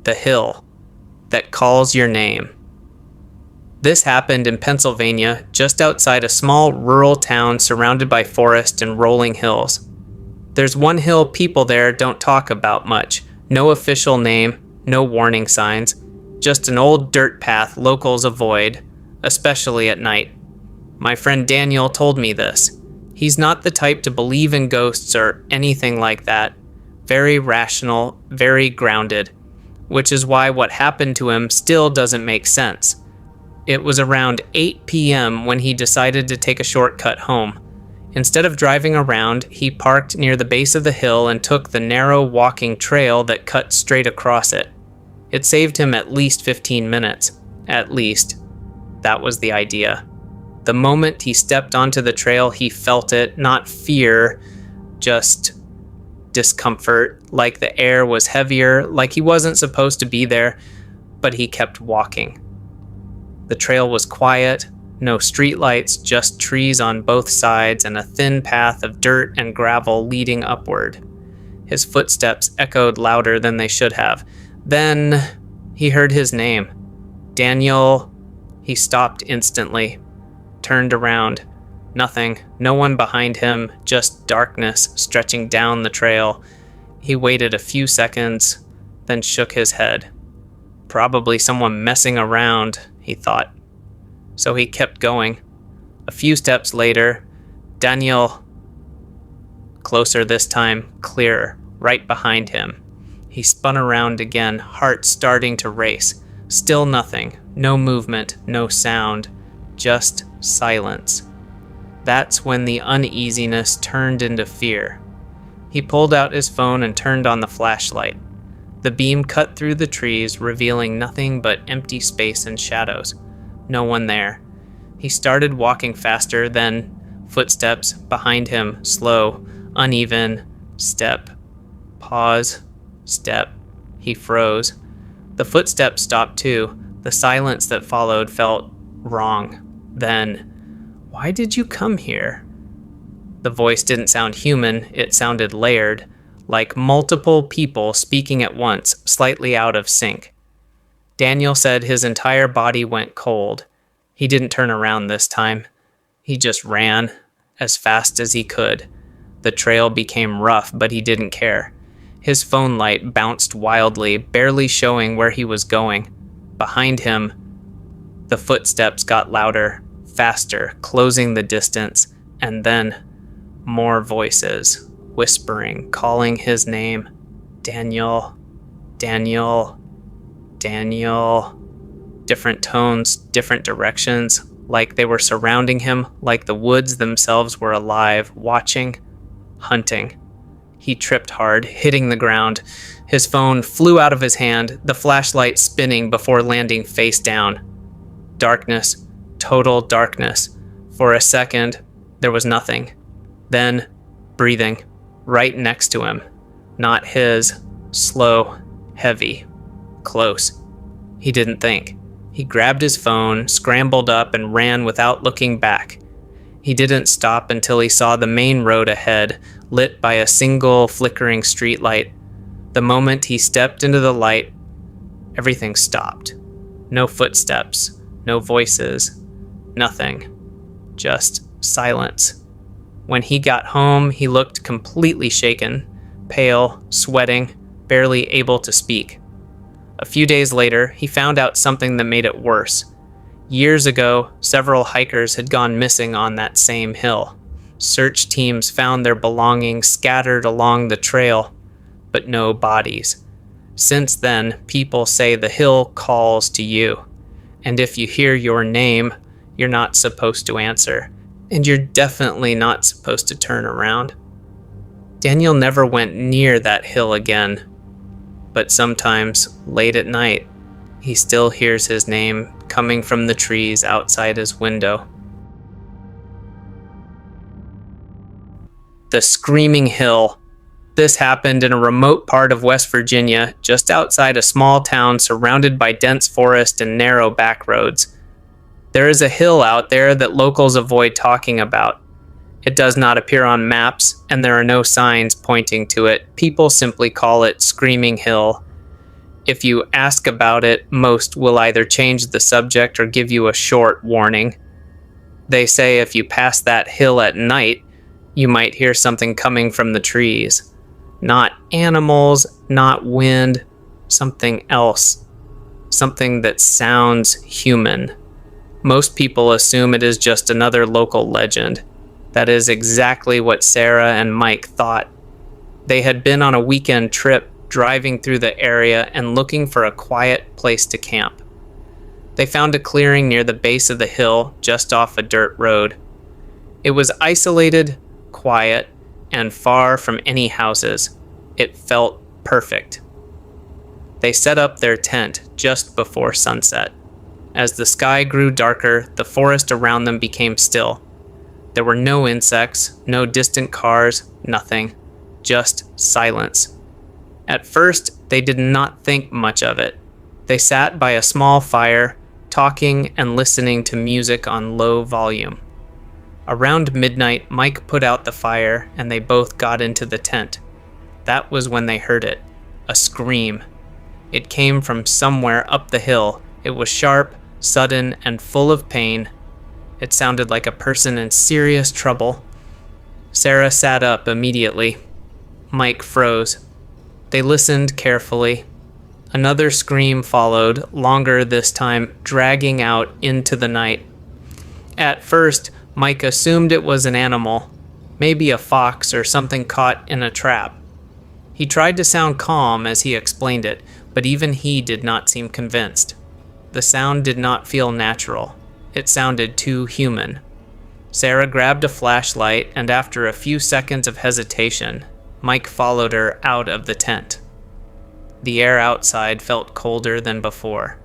The hill that calls your name. This happened in Pennsylvania, just outside a small rural town surrounded by forest and rolling hills. There's one hill people there don't talk about much. No official name, no warning signs, just an old dirt path locals avoid, especially at night. My friend Daniel told me this. He's not the type to believe in ghosts or anything like that. Very rational, very grounded, which is why what happened to him still doesn't make sense. It was around 8 p.m. when he decided to take a shortcut home. Instead of driving around, he parked near the base of the hill and took the narrow walking trail that cut straight across it. It saved him at least 15 minutes. At least. That was the idea. The moment he stepped onto the trail, he felt it, not fear, just discomfort, like the air was heavier, like he wasn't supposed to be there, but he kept walking. The trail was quiet, no streetlights, just trees on both sides and a thin path of dirt and gravel leading upward. His footsteps echoed louder than they should have. Then he heard his name. Daniel. He stopped instantly, turned around. Nothing, no one behind him, just darkness stretching down the trail. He waited a few seconds, then shook his head. Probably someone messing around, he thought. So he kept going. A few steps later, Daniel, closer this time, clearer, right behind him. He spun around again, heart starting to race. Still nothing, no movement, no sound, just silence. That's when the uneasiness turned into fear. He pulled out his phone and turned on the flashlight. The beam cut through the trees, revealing nothing but empty space and shadows. No one there. He started walking faster, then footsteps behind him, slow, uneven, step, pause, step. He froze. The footsteps stopped too. The silence that followed felt wrong. Then, "Why did you come here?" The voice didn't sound human, it sounded layered, like multiple people speaking at once, slightly out of sync. Daniel said his entire body went cold. He didn't turn around this time. He just ran, as fast as he could. The trail became rough, but he didn't care. His phone light bounced wildly, barely showing where he was going. Behind him, the footsteps got louder, faster, closing the distance, and then more voices, whispering, calling his name. Daniel, Daniel, Daniel. Different tones, different directions, like they were surrounding him, like the woods themselves were alive, watching, hunting. He tripped hard, hitting the ground. His phone flew out of his hand, the flashlight spinning before landing face down. Darkness. Total darkness. For a second, there was nothing. Then, breathing, right next to him. Not his. Slow, heavy, close. He didn't think. He grabbed his phone, scrambled up, and ran without looking back. He didn't stop until he saw the main road ahead, lit by a single flickering streetlight. The moment he stepped into the light, everything stopped. No footsteps, no voices. Nothing. Just silence. When he got home, he looked completely shaken, pale, sweating, barely able to speak. A few days later, he found out something that made it worse. Years ago, several hikers had gone missing on that same hill. Search teams found their belongings scattered along the trail, but no bodies. Since then, people say the hill calls to you, and if you hear your name, you're not supposed to answer, and you're definitely not supposed to turn around. Daniel never went near that hill again, but sometimes, late at night, he still hears his name coming from the trees outside his window. The Screaming Hill. This happened in a remote part of West Virginia, just outside a small town surrounded by dense forest and narrow back roads. There is a hill out there that locals avoid talking about. It does not appear on maps, and there are no signs pointing to it. People simply call it Screaming Hill. If you ask about it, most will either change the subject or give you a short warning. They say if you pass that hill at night, you might hear something coming from the trees. Not animals, not wind, something else. Something that sounds human. Most people assume it is just another local legend. That is exactly what Sarah and Mike thought. They had been on a weekend trip, driving through the area and looking for a quiet place to camp. They found a clearing near the base of the hill, just off a dirt road. It was isolated, quiet, and far from any houses. It felt perfect. They set up their tent just before sunset. As the sky grew darker, the forest around them became still. There were no insects, no distant cars, nothing. Just silence. At first, they did not think much of it. They sat by a small fire, talking and listening to music on low volume. Around midnight, Mike put out the fire and they both got into the tent. That was when they heard it. A scream. It came from somewhere up the hill. It was sharp, sudden, and full of pain. It sounded like a person in serious trouble. Sarah sat up immediately. Mike froze. They listened carefully. Another scream followed, longer this time, dragging out into the night. At first, Mike assumed it was an animal, maybe a fox or something caught in a trap. He tried to sound calm as he explained it, but even he did not seem convinced. The sound did not feel natural. It sounded too human. Sarah grabbed a flashlight, and after a few seconds of hesitation, Mike followed her out of the tent. The air outside felt colder than before.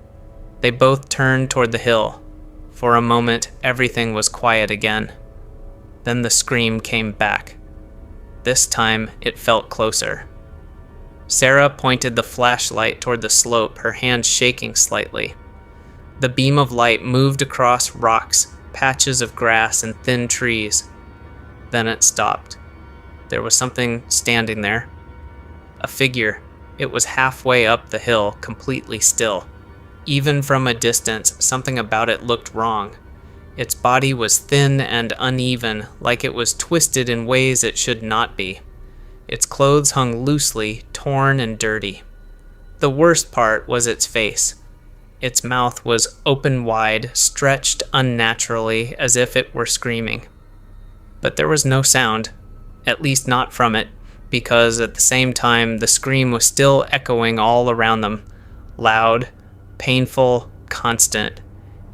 They both turned toward the hill. For a moment, everything was quiet again. Then the scream came back. This time, it felt closer. Sarah pointed the flashlight toward the slope, her hand shaking slightly. The beam of light moved across rocks, patches of grass, and thin trees. Then it stopped. There was something standing there. A figure. It was halfway up the hill, completely still. Even from a distance, something about it looked wrong. Its body was thin and uneven, like it was twisted in ways it should not be. Its clothes hung loosely, torn and dirty. The worst part was its face. Its mouth was open wide, stretched unnaturally, as if it were screaming. But there was no sound, at least not from it, because at the same time the scream was still echoing all around them, loud, painful, constant.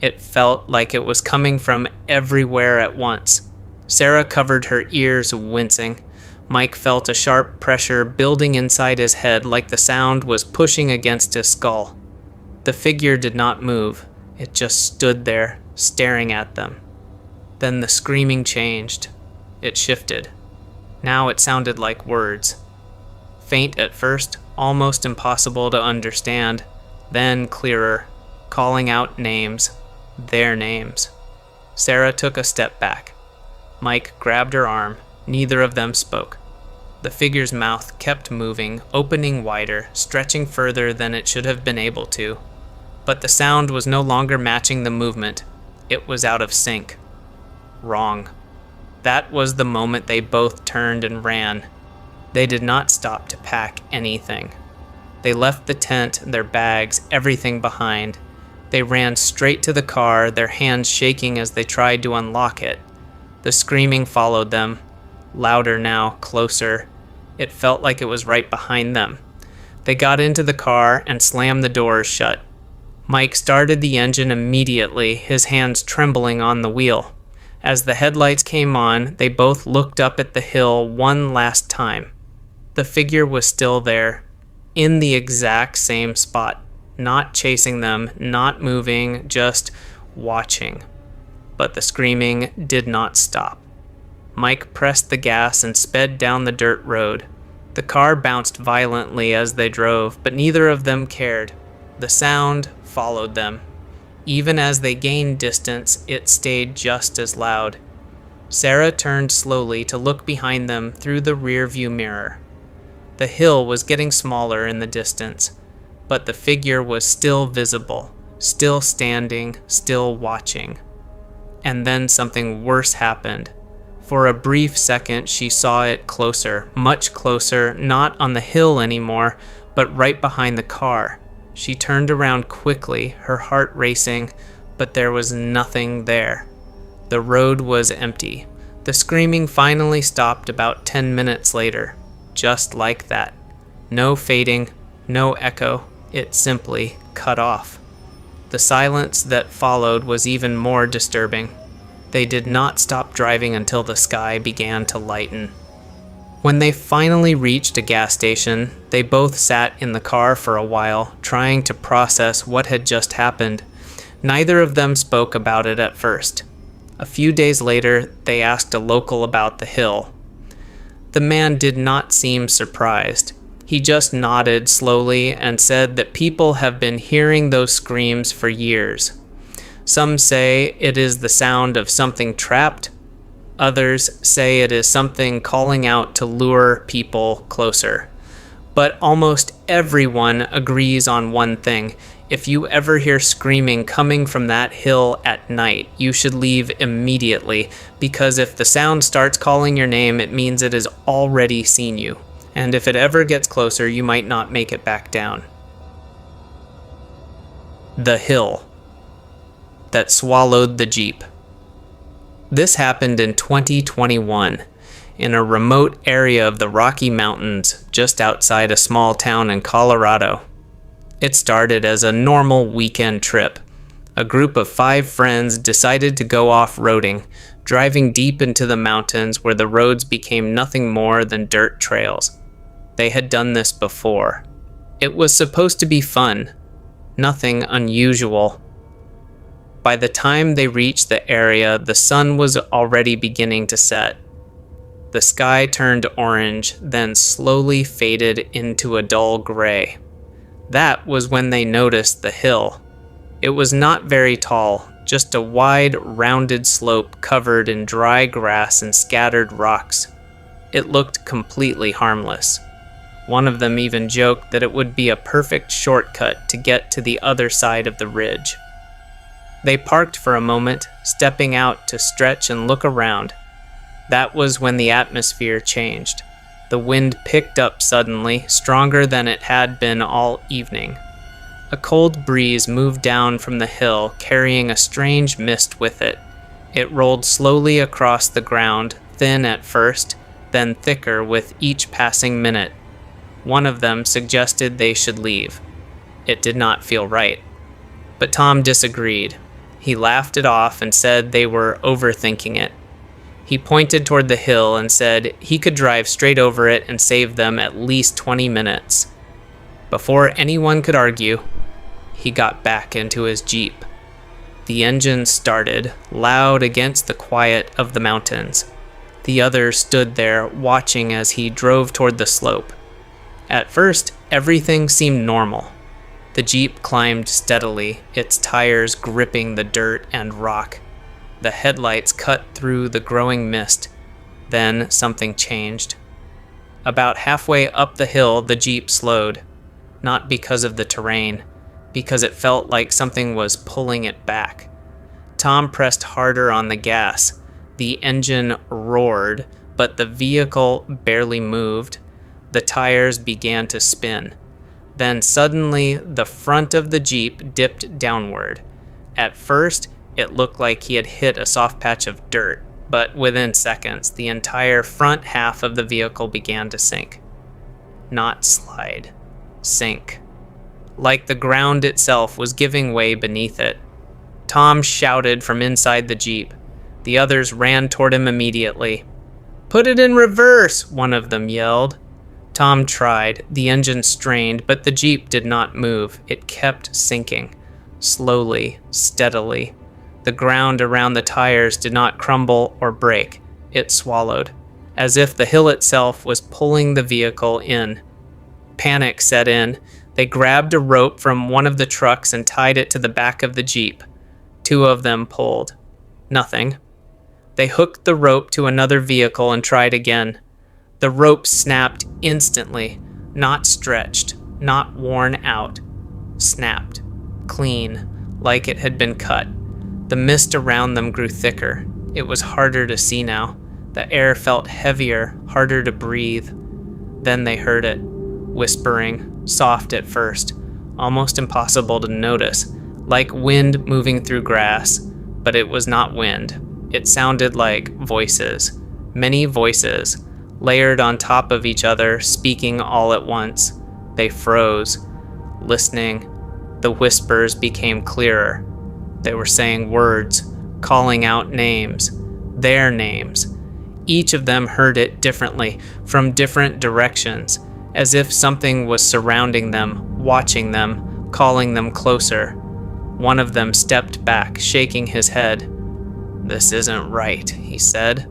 It felt like it was coming from everywhere at once. Sarah covered her ears, wincing. Mike felt a sharp pressure building inside his head, like the sound was pushing against his skull. The figure did not move. It just stood there, staring at them. Then the screaming changed. It shifted. Now it sounded like words. Faint at first, almost impossible to understand, then clearer, calling out names, their names. Sarah took a step back. Mike grabbed her arm. Neither of them spoke. The figure's mouth kept moving, opening wider, stretching further than it should have been able to. But the sound was no longer matching the movement. It was out of sync. Wrong. That was the moment they both turned and ran. They did not stop to pack anything. They left the tent, their bags, everything behind. They ran straight to the car, their hands shaking as they tried to unlock it. The screaming followed them, louder now, closer. It felt like it was right behind them. They got into the car and slammed the doors shut. Mike started the engine immediately, his hands trembling on the wheel. As the headlights came on, they both looked up at the hill one last time. The figure was still there, in the exact same spot, not chasing them, not moving, just watching. But the screaming did not stop. Mike pressed the gas and sped down the dirt road. The car bounced violently as they drove, but neither of them cared. The sound followed them. Even as they gained distance, it stayed just as loud. Sarah turned slowly to look behind them through the rearview mirror. The hill was getting smaller in the distance. but the figure was still visible, still standing, still watching. And then something worse happened. For a brief second, she saw it closer, much closer, not on the hill anymore, but right behind the car. She turned around quickly, her heart racing, but there was nothing there. The road was empty. The screaming finally stopped about 10 minutes later, just like that. No fading, no echo, it simply cut off. The silence that followed was even more disturbing. They did not stop driving until the sky began to lighten. When they finally reached a gas station, they both sat in the car for a while, trying to process what had just happened. Neither of them spoke about it at first. A few days later, they asked a local about the hill. The man did not seem surprised. He just nodded slowly and said that people have been hearing those screams for years. Some say it is the sound of something trapped. Others say it is something calling out to lure people closer. But almost everyone agrees on one thing. If you ever hear screaming coming from that hill at night, you should leave immediately, because if the sound starts calling your name, it means it has already seen you. And if it ever gets closer, you might not make it back down. The hill that swallowed the Jeep. This happened in 2021 in a remote area of the Rocky Mountains just outside a small town in Colorado. It started as a normal weekend trip. A group of 5 friends decided to go off-roading, driving deep into the mountains where the roads became nothing more than dirt trails. They had done this before. It was supposed to be fun, nothing unusual. By the time they reached the area, the sun was already beginning to set. The sky turned orange, then slowly faded into a dull gray. That was when they noticed the hill. It was not very tall, just a wide, rounded slope covered in dry grass and scattered rocks. It looked completely harmless. One of them even joked that it would be a perfect shortcut to get to the other side of the ridge. They parked for a moment, stepping out to stretch and look around. That was when the atmosphere changed. The wind picked up suddenly, stronger than it had been all evening. A cold breeze moved down from the hill, carrying a strange mist with it. It rolled slowly across the ground, thin at first, then thicker with each passing minute. One of them suggested they should leave. It did not feel right. But Tom disagreed. He laughed it off and said they were overthinking it. He pointed toward the hill and said he could drive straight over it and save them at least 20 minutes. Before anyone could argue, he got back into his Jeep. The engine started, loud against the quiet of the mountains. The others stood there, watching as he drove toward the slope. At first, everything seemed normal. The Jeep climbed steadily, its tires gripping the dirt and rock. The headlights cut through the growing mist. Then something changed. About halfway up the hill, the Jeep slowed. Not because of the terrain, because it felt like something was pulling it back. Tom pressed harder on the gas. The engine roared, but the vehicle barely moved. The tires began to spin. Then suddenly, the front of the Jeep dipped downward. At first, it looked like he had hit a soft patch of dirt, but within seconds, the entire front half of the vehicle began to sink. Not slide. Sink. Like the ground itself was giving way beneath it. Tom shouted from inside the Jeep. The others ran toward him immediately. "Put it in reverse," one of them yelled. Tom tried. The engine strained, but the Jeep did not move. It kept sinking. Slowly, steadily. The ground around the tires did not crumble or break. It swallowed, as if the hill itself was pulling the vehicle in. Panic set in. They grabbed a rope from one of the trucks and tied it to the back of the Jeep. 2 of them pulled. Nothing. They hooked the rope to another vehicle and tried again. The rope snapped instantly, not stretched, not worn out. snapped, clean, like it had been cut. The mist around them grew thicker. It was harder to see now. The air felt heavier, harder to breathe. Then they heard it, whispering, soft at first, almost impossible to notice, like wind moving through grass, but it was not wind. It sounded like voices, many voices, layered on top of each other, speaking all at once. They froze, listening. The whispers became clearer. They were saying words, calling out names, their names. Each of them heard it differently, from different directions, as if something was surrounding them, watching them, calling them closer. One of them stepped back, shaking his head. "This isn't right," he said.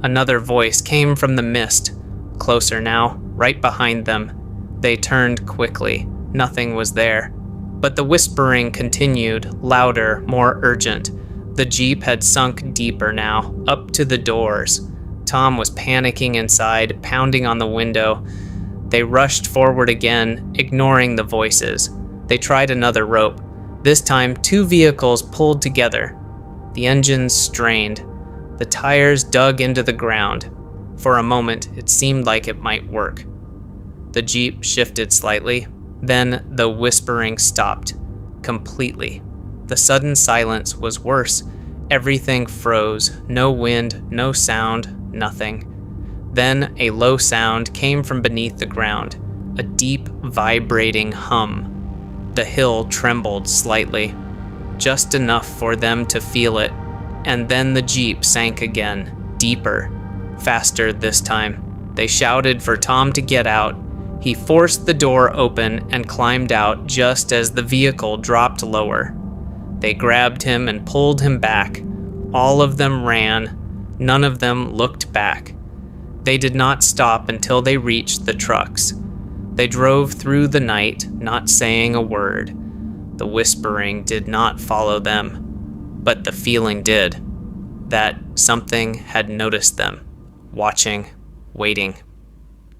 Another voice came from the mist, closer now, right behind them. They turned quickly. Nothing was there. But the whispering continued, louder, more urgent. The jeep had sunk deeper now, up to the doors. Tom was panicking inside, pounding on the window. They rushed forward again, ignoring the voices. They tried another rope. This time, 2 vehicles pulled together. The engines strained. The tires dug into the ground. For a moment, it seemed like it might work. The jeep shifted slightly. Then the whispering stopped. Completely. The sudden silence was worse. Everything froze. No wind, no sound, nothing. Then a low sound came from beneath the ground. A deep, vibrating hum. The hill trembled slightly. Just enough for them to feel it. And then the jeep sank again. Deeper. Faster this time. They shouted for Tom to get out. He forced the door open and climbed out just as the vehicle dropped lower. They grabbed him and pulled him back. All of them ran. None of them looked back. They did not stop until they reached the trucks. They drove through the night, not saying a word. The whispering did not follow them, but the feeling did. That something had noticed them, watching, waiting.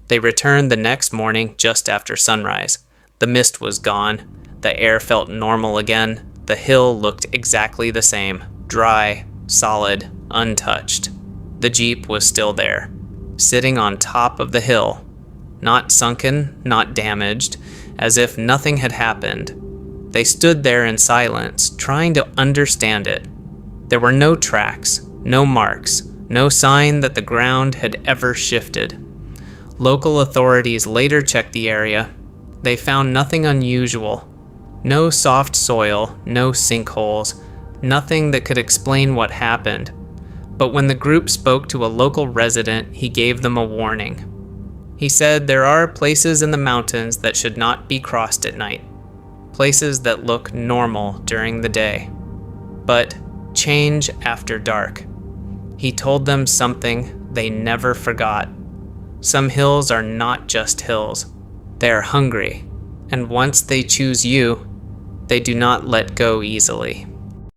They returned the next morning just after sunrise. The mist was gone. The air felt normal again. The hill looked exactly the same, dry, solid, untouched. The jeep was still there, sitting on top of the hill, not sunken, not damaged, as if nothing had happened. They stood there in silence, trying to understand it. There were no tracks, no marks, no sign that the ground had ever shifted. Local authorities later checked the area. They found nothing unusual. No soft soil, no sinkholes, nothing that could explain what happened. But when the group spoke to a local resident, he gave them a warning. He said there are places in the mountains that should not be crossed at night. Places that look normal during the day, but change after dark. He told them something they never forgot. Some hills are not just hills. They are hungry, and once they choose you, they do not let go easily.